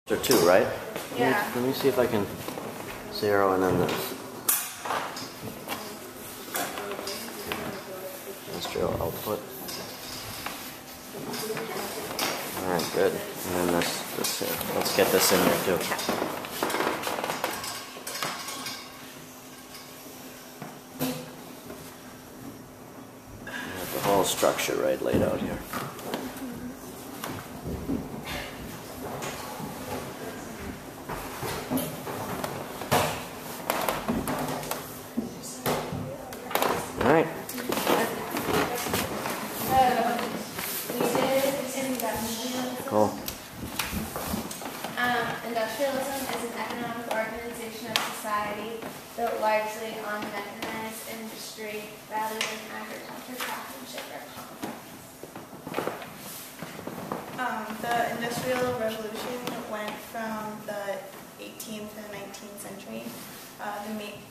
Or two, right? Yeah. Let me see if I can zero and then this. Industrial output. Alright, good. And then this here. Let's get this in there too. I have the whole structure right laid out here. Alright. We did industrialism. Cool. Industrialism is an economic organization of society built largely on mechanized industry rather than agriculture, craftsmanship, or commerce. The Industrial Revolution went from the 18th to the 19th century.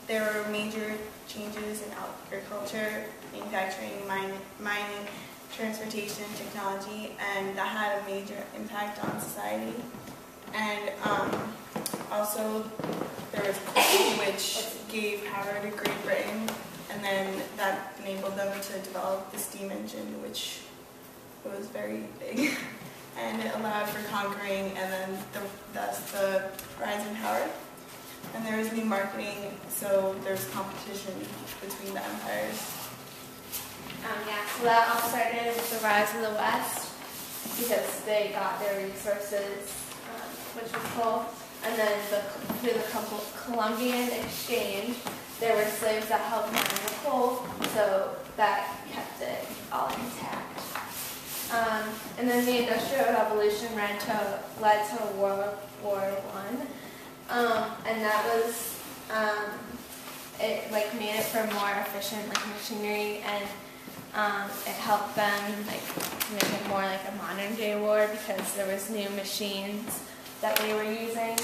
There were major changes in agriculture, manufacturing, mining, transportation, technology, and that had a major impact on society. And also there was coal, which gave power to Great Britain, and then that enabled them to develop the steam engine, which was very big. And it allowed for conquering, and then thus the rise in power. And there was new marketing, so there's competition between the empires. Yeah, so that all started with the rise of the West because they got their resources, which was coal. And then through the Columbian Exchange, there were slaves that helped mine the coal, so that kept it all intact. And then the Industrial Revolution led to World War I, and that was it made it for more efficient machinery, and it helped them make it more like a modern day war because there was new machines that they were using,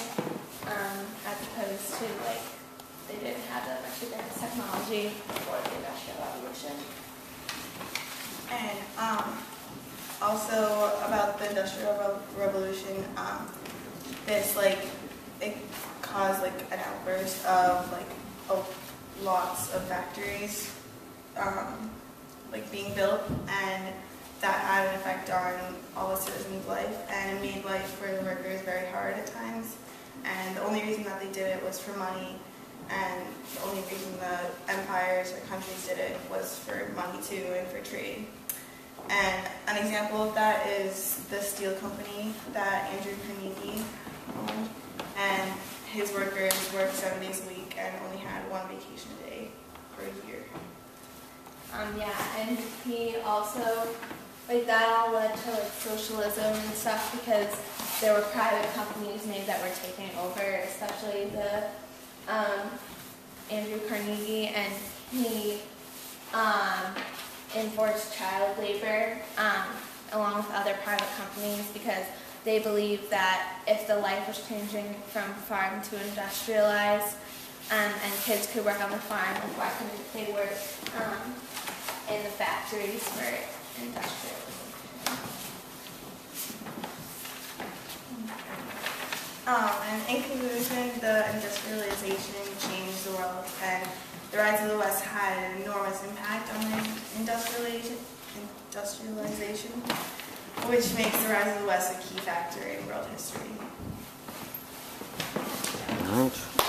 as opposed to they didn't have that much advanced technology before the Industrial Revolution. And also about the Industrial Revolution, it caused an outburst of lots of factories being built, and that had an effect on all the citizens' life, and it made life for the workers very hard at times. And the only reason that they did it was for money, and the only reason the empires or countries did it was for money too and for trade. And an example of that is the steel company that Andrew Carnegie owned, and his workers worked 7 days a week and only had one vacation a day for a year. Yeah, and he also, that all led to socialism and stuff because there were private companies maybe that were taking over, especially the Andrew Carnegie, and he enforced child labor along with other private companies because they believed that if the life was changing from farm to industrialized, and kids could work on the farm, why couldn't they work in the factories for industrialism? And in conclusion, the industrialization changed the world, and the rise of the West had an enormous impact on the industrialization, which makes the rise of the West a key factor in world history. All right.